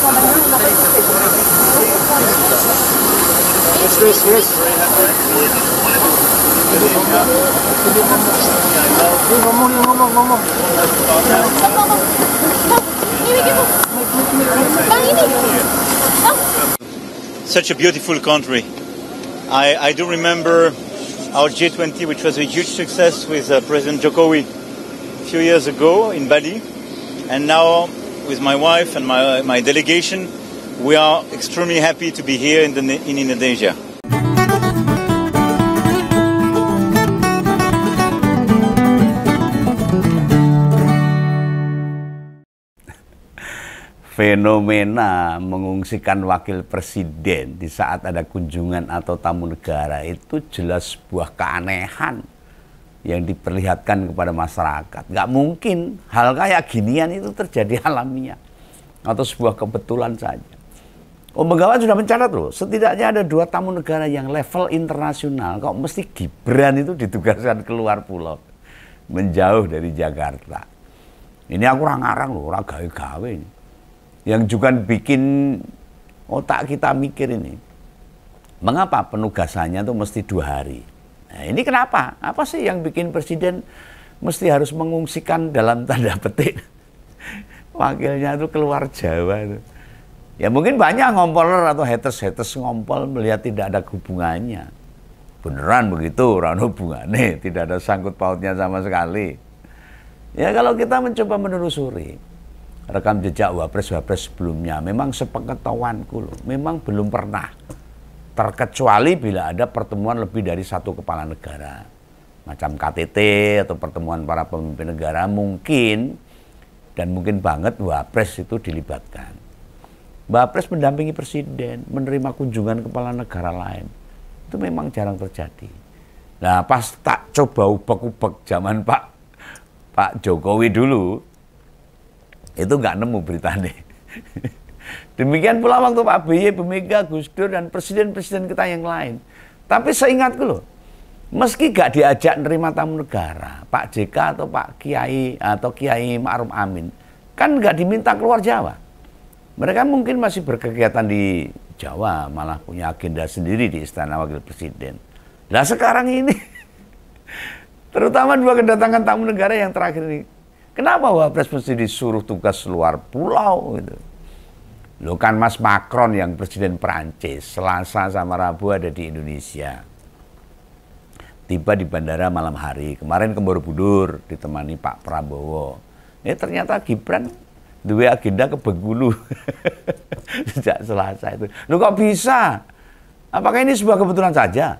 Yes. Ngomong. Such a beautiful country. I do remember our G20, which was a huge success with President Jokowi a few years ago in Bali. And now, with my wife and my delegation, we are extremely happy to be here in Indonesia. Fenomena mengungsikan wakil presiden di saat ada kunjungan atau tamu negara itu jelas sebuah keanehan yang diperlihatkan kepada masyarakat. Nggak mungkin hal kayak ginian itu terjadi alamiah atau sebuah kebetulan saja. Begawan sudah mencatat loh, setidaknya ada 2 tamu negara yang level internasional. Kok mesti Gibran itu ditugaskan keluar pulau, menjauh dari Jakarta. Ini aku ngarang loh, orang gawe-gawe ini. Yang juga bikin otak kita mikir ini, mengapa penugasannya tuh mesti 2 hari? Nah, ini kenapa? Apa sih yang bikin presiden mesti harus mengungsikan dalam tanda petik wakilnya itu keluar Jawa itu? Ya mungkin banyak ngompoler atau haters ngompol melihat tidak ada hubungannya. Beneran begitu, orang hubungannya, tidak ada sangkut pautnya sama sekali. Ya kalau kita mencoba menelusuri rekam jejak wapres-wapres sebelumnya, memang sepengetahuanku loh, memang belum pernah, terkecuali bila ada pertemuan lebih dari 1 kepala negara, macam KTT atau pertemuan para pemimpin negara, mungkin dan mungkin banget wapres itu dilibatkan. Wapres mendampingi presiden, menerima kunjungan kepala negara lain, itu memang jarang terjadi. Nah pas tak coba ubek-ubek zaman Pak Jokowi dulu, itu nggak nemu beritanya. Demikian pula waktu Pak BY, Bu Mega, Gus Dur, dan presiden-presiden kita yang lain. Tapi seingatku loh, meski nggak diajak nerima tamu negara, Pak JK atau Pak Kiai atau Kiai Ma'ruf Amin, kan nggak diminta keluar Jawa. Mereka mungkin masih berkegiatan di Jawa, malah punya agenda sendiri di Istana Wakil Presiden. Nah sekarang ini, terutama 2 kedatangan tamu negara yang terakhir ini, kenapa wapres mesti disuruh tugas luar pulau gitu? Loh kan Mas Macron yang presiden Prancis, Selasa sama Rabu ada di Indonesia. Tiba di bandara malam hari, kemarin ke Borobudur ditemani Pak Prabowo. Ternyata Gibran dua agenda ke Bengkulu sejak Selasa itu. Loh kok bisa? Apakah ini sebuah kebetulan saja?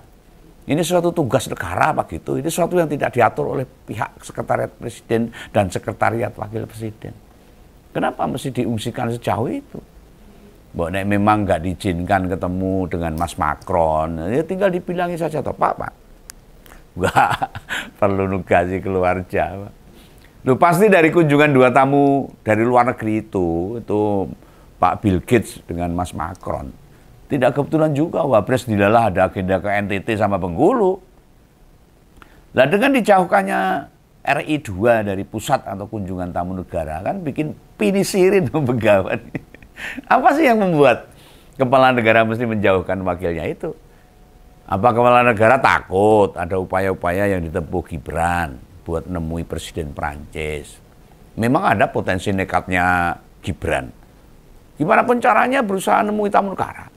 Ini suatu tugas negara apa gitu? Ini sesuatu yang tidak diatur oleh pihak sekretariat presiden dan sekretariat wakil presiden. Kenapa mesti diungsikan sejauh itu? Nek memang nggak diizinkan ketemu dengan Mas Macron, ya tinggal dibilangi saja toh Pak. Nggak perlu nugasi keluar Jawa. Loh pasti dari kunjungan 2 tamu dari luar negeri itu Pak Bill Gates dengan Mas Macron. Tidak kebetulan juga wapres dilalah ada agenda ke NTT sama Bengkulu. Lah dengan dijauhkannya RI 2 dari pusat atau kunjungan tamu negara kan bikin pinisirin Begawan. Apa sih yang membuat kepala negara mesti menjauhkan wakilnya itu? Apa kepala negara takut ada upaya-upaya yang ditempuh Gibran buat nemui presiden Prancis? Memang ada potensi nekatnya Gibran. Gimana pun caranya berusaha nemui tamu negara.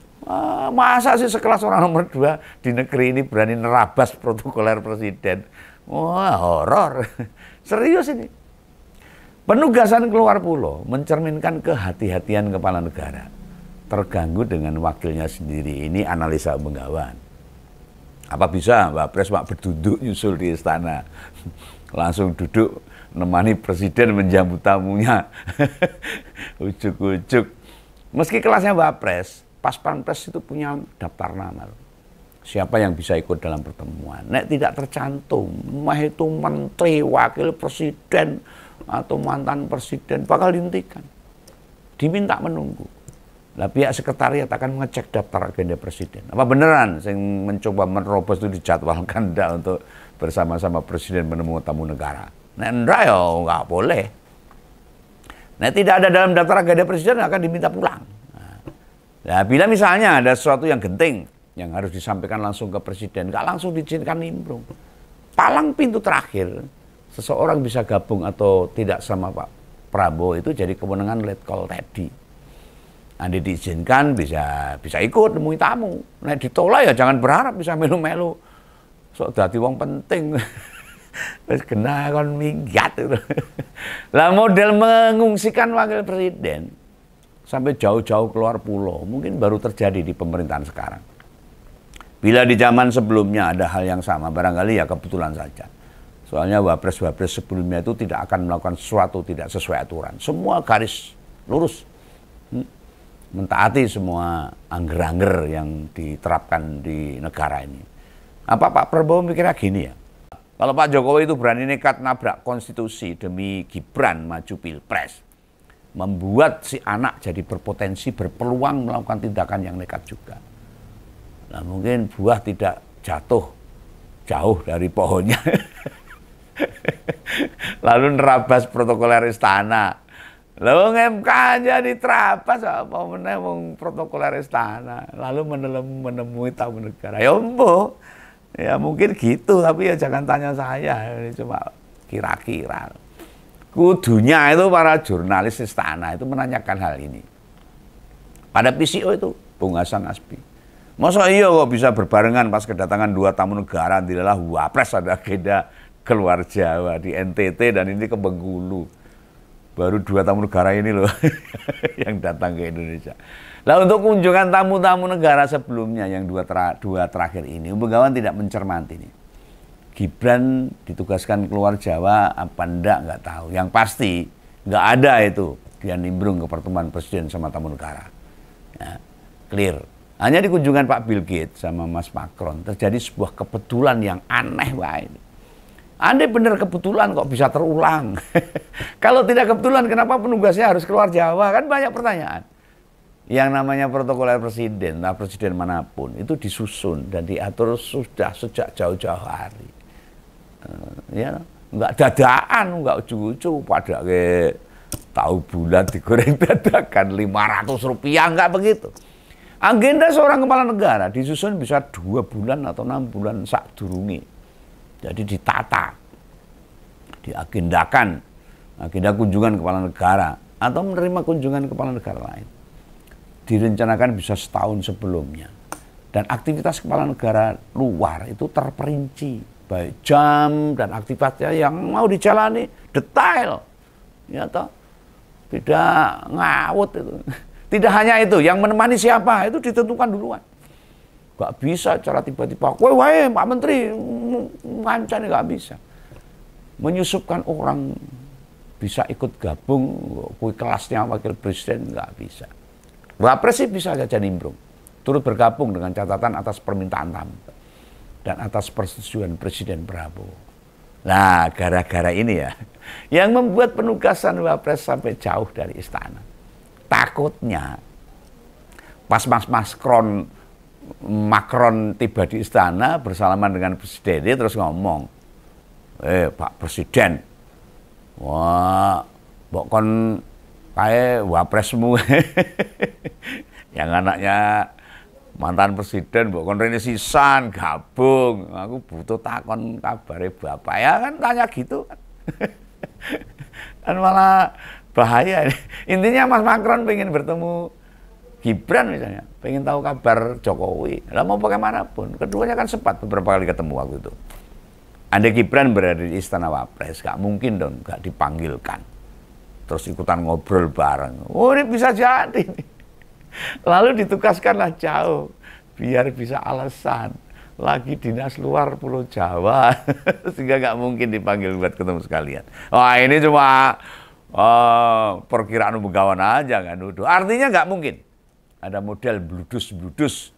Masa sih sekelas orang nomor 2 di negeri ini berani nerabas protokoler presiden? Wah, horor. Serius ini. Penugasan keluar pulau mencerminkan kehati-hatian kepala negara. Terganggu dengan wakilnya sendiri. Ini analisa Begawan. Apa bisa wapres Pak berduduk nyusul di istana? Langsung duduk nemani presiden menjamu tamunya. Ujuk-ujuk. Meski kelasnya wapres, Pas Pampres itu punya daftar nama. Siapa yang bisa ikut dalam pertemuan. Nek tidak tercantum, mah itu menteri, wakil presiden, atau mantan presiden, bakal dihentikan. Diminta menunggu. Nah, pihak sekretariat akan mengecek daftar agenda presiden. Apa beneran yang mencoba menerobos itu dijadwalkan enggak untuk bersama-sama presiden menemui tamu negara? Nah, enggak ya, enggak boleh. Nah, tidak ada dalam daftar agenda presiden akan diminta pulang. Nah, bila misalnya ada sesuatu yang genting yang harus disampaikan langsung ke presiden, nggak langsung diizinkan nimbrung. Palang pintu terakhir, seseorang bisa gabung atau tidak sama Pak Prabowo itu jadi kewenangan letkol tadi. Nanti diizinkan bisa ikut nemui tamu. Nah ditolak ya jangan berharap bisa melu-melu. Sok dadi wong penting. Wis kena kon minggat itu. Lah model mengungsikan wakil presiden sampai jauh-jauh keluar pulau mungkin baru terjadi di pemerintahan sekarang. Bila di zaman sebelumnya ada hal yang sama, barangkali ya kebetulan saja. Soalnya wapres-wapres sebelumnya itu tidak akan melakukan sesuatu tidak sesuai aturan. Semua garis lurus. Mentaati semua angger-angger yang diterapkan di negara ini. Apa Pak Prabowo mikirnya gini ya? Kalau Pak Jokowi itu berani nekat nabrak konstitusi demi Gibran maju pilpres. Membuat si anak jadi berpotensi, berpeluang melakukan tindakan yang nekat juga. Nah mungkin buah tidak jatuh jauh dari pohonnya. Lalu nerabas protokoler istana. Lalu MK aja diterabas apa meneh wong protokoler istana. Lalu menemui tamu negara. Ya embo. Ya mungkin gitu tapi ya jangan tanya saya. Ini cuma kira-kira. Kudunya itu para jurnalis istana itu menanyakan hal ini. Pada PCO itu Bung Hasan Asbi. Masa iya kok bisa berbarengan pas kedatangan 2 tamu negara dilalah wapres ada agenda keluar Jawa di NTT dan ini ke Bengkulu. Baru 2 tamu negara ini loh yang datang ke Indonesia. Nah untuk kunjungan tamu-tamu negara sebelumnya yang dua terakhir ini, Begawan tidak mencermati ini. Gibran ditugaskan keluar Jawa apa nggak tahu. Yang pasti nggak ada itu dia nimbrung ke pertemuan presiden sama tamu negara. Ya, clear. Hanya di kunjungan Pak Bill Gates sama Mas Macron terjadi sebuah kebetulan yang aneh wae. Andai benar kebetulan kok bisa terulang. Kalau tidak kebetulan kenapa penugasnya harus keluar Jawa? Kan banyak pertanyaan. Yang namanya protokoler presiden, nah presiden manapun itu disusun dan diatur sudah sejak jauh-jauh hari. Ya, nggak dadaan, nggak ujug-ujug pada ke tahu bulan digoreng dadakan 500 rupiah, nggak begitu. Agenda seorang kepala negara disusun bisa 2 bulan atau 6 bulan sakdurunge. Jadi ditata, diagendakan, agenda kunjungan kepala negara atau menerima kunjungan kepala negara lain. Direncanakan bisa setahun sebelumnya. Dan aktivitas kepala negara luar itu terperinci. Baik jam dan aktivitasnya yang mau dijalani detail. Ya toh? Tidak ngawut itu. Tidak hanya itu, yang menemani siapa itu ditentukan duluan. Gak bisa cara tiba-tiba, wae Pak Menteri, ngancam gak bisa. Menyusupkan orang bisa ikut gabung, kelasnya wakil presiden gak bisa. Wapres sih bisa saja nimbrung, turut bergabung dengan catatan atas permintaan tamu dan atas persetujuan Presiden Prabowo. Nah, gara-gara ini ya, yang membuat penugasan Wapres sampai jauh dari istana. Takutnya pas Macron tiba di istana bersalaman dengan presiden, dia terus ngomong, Pak Presiden, wah, mbok kon kae wapresmu, yang anaknya mantan presiden, mbok kon rene sisan gabung, aku butuh takon kabare bapak, ya kan tanya gitu kan. Dan malah bahaya. Intinya Mas Macron pengen bertemu Gibran misalnya, pengen tahu kabar Jokowi. Lah mau bagaimanapun, keduanya kan sempat beberapa kali ketemu waktu itu. Andai Gibran berada di Istana Wapres, gak mungkin dong gak dipanggilkan. Terus ikutan ngobrol bareng. Oh ini bisa jadi. Lalu ditugaskanlah jauh, biar bisa alasan. Lagi dinas luar Pulau Jawa, sehingga gak mungkin dipanggil buat ketemu sekalian. Wah ini cuma perkiraan Begawan aja kan nuduh. Artinya nggak mungkin ada model bludus-bludus,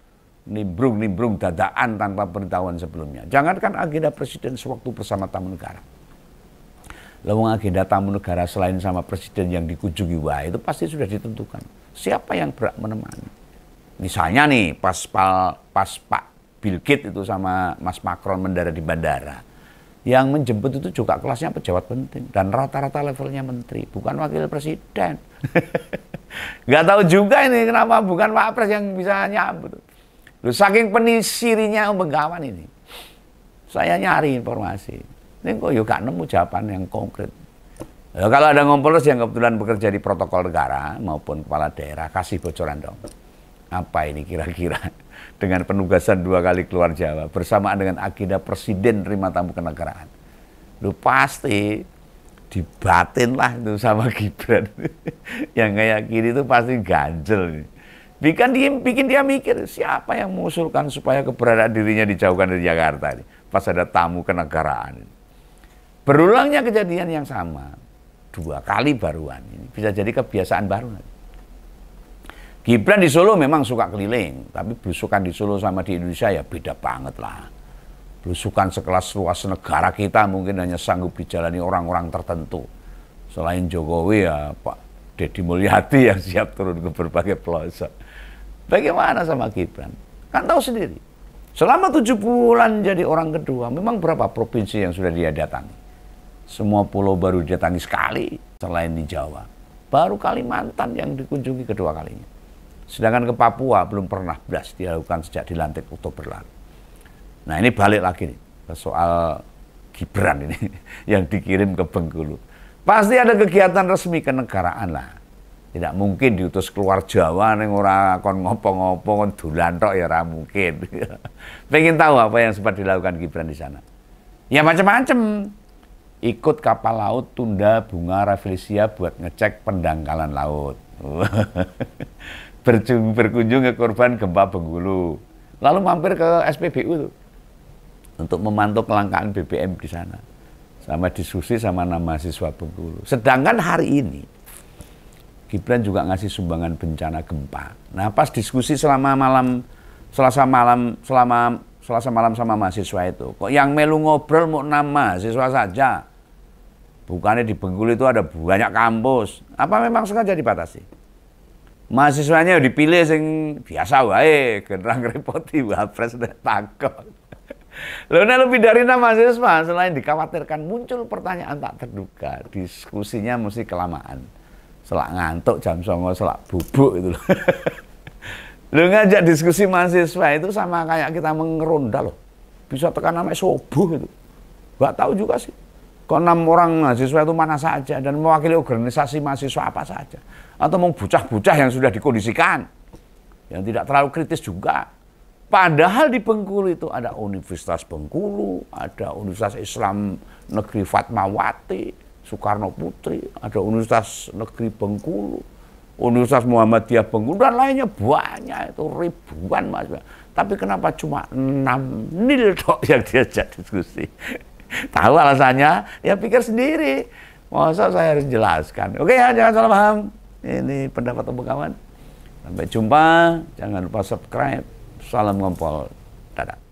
nimbrung-nimbrung dadaan tanpa pemberitahuan sebelumnya. Jangankan agenda presiden sewaktu bersama tamu negara. Lalu agenda tamu negara selain sama presiden yang dikunjungi itu pasti sudah ditentukan. Siapa yang berhak menemani? Misalnya nih pas Pak Bill Gates itu sama Mas Macron mendarat di bandara. Yang menjemput itu juga kelasnya pejabat penting dan rata-rata levelnya menteri, bukan wakil presiden. Nggak tahu juga ini kenapa bukan Pak Pres yang bisa nyambut. Loh, saking penisirinya Begawan ini. Saya nyari informasi. Ini kok gak nemu jawaban yang konkret. Ya, kalau ada Kompolnas yang kebetulan bekerja di protokol negara maupun kepala daerah, kasih bocoran dong. Apa ini kira-kira dengan penugasan 2 kali keluar Jawa bersamaan dengan agenda presiden terima tamu kenegaraan. Lu pasti dibatin lah itu sama Gibran. Yang kayak gini itu pasti ganjel. Bikin dia mikir siapa yang mengusulkan supaya keberadaan dirinya dijauhkan dari Jakarta ini. Pas ada tamu kenegaraan. Berulangnya kejadian yang sama 2 kali baruan ini bisa jadi kebiasaan baru. Gibran di Solo memang suka keliling, tapi belusukan di Solo sama di Indonesia ya beda banget lah. Belusukan sekelas luas negara kita mungkin hanya sanggup dijalani orang-orang tertentu. Selain Jokowi ya Pak Deddy Mulyadi yang siap turun ke berbagai pelosok. Bagaimana sama Gibran? Kan tahu sendiri. Selama 7 bulan jadi orang kedua, memang berapa provinsi yang sudah dia datangi? Semua pulau baru didatangi sekali selain di Jawa. Baru Kalimantan yang dikunjungi kedua kalinya. Sedangkan ke Papua belum pernah belas dilakukan sejak dilantik Oktober lalu. Nah ini balik lagi nih ke soal Gibran ini yang dikirim ke Bengkulu. Pasti ada kegiatan resmi kenegaraan lah. Tidak mungkin diutus keluar Jawa ning ora kon ngopo-ngopo kon dolan tok ya ora mungkin. Pengen tahu apa yang sempat dilakukan Gibran di sana? Ya macam-macam. Ikut kapal laut Tunda Bunga Rafflesia buat ngecek pendangkalan laut. Berkunjung ke korban gempa Bengkulu. Lalu mampir ke SPBU tuh untuk memantau kelangkaan BBM di sana. Sama diskusi sama 6 mahasiswa Bengkulu. Sedangkan hari ini Gibran juga ngasih sumbangan bencana gempa. Nah, pas diskusi selama Selasa malam sama mahasiswa itu, kok yang melu ngobrol mau 6 mahasiswa saja. Bukannya di Bengkulu itu ada banyak kampus. Apa memang sengaja dibatasi? Mahasiswanya dipilih sing biasa wae, gerang repoti Wapres takut. Lalu lebih dari 6 mahasiswa, selain dikhawatirkan muncul pertanyaan tak terduga, diskusinya mesti kelamaan. Selak ngantuk jam 09.00, selak bubuk itu loh. Lu ngajak diskusi mahasiswa itu sama kayak kita mengeronda loh. Bisa tekan sampai subuh itu. Gak tahu juga sih. Kok 6 orang mahasiswa itu mana saja dan mewakili organisasi mahasiswa apa saja. Atau mau bocah-bocah yang sudah dikondisikan. Yang tidak terlalu kritis juga. Padahal di Bengkulu itu ada Universitas Bengkulu, ada Universitas Islam Negeri Fatmawati, Soekarno Putri, ada Universitas Negeri Bengkulu, Universitas Muhammadiyah Bengkulu, dan lainnya banyak, itu ribuan mahasiswa. Tapi kenapa cuma 6 nil tok yang diajak diskusi? Tahu alasannya? Ya pikir sendiri. Masa saya harus jelaskan? Oke ya, jangan salah paham. Ini pendapat Begawan. Sampai jumpa, jangan lupa subscribe. Salam ngompol. Dadah.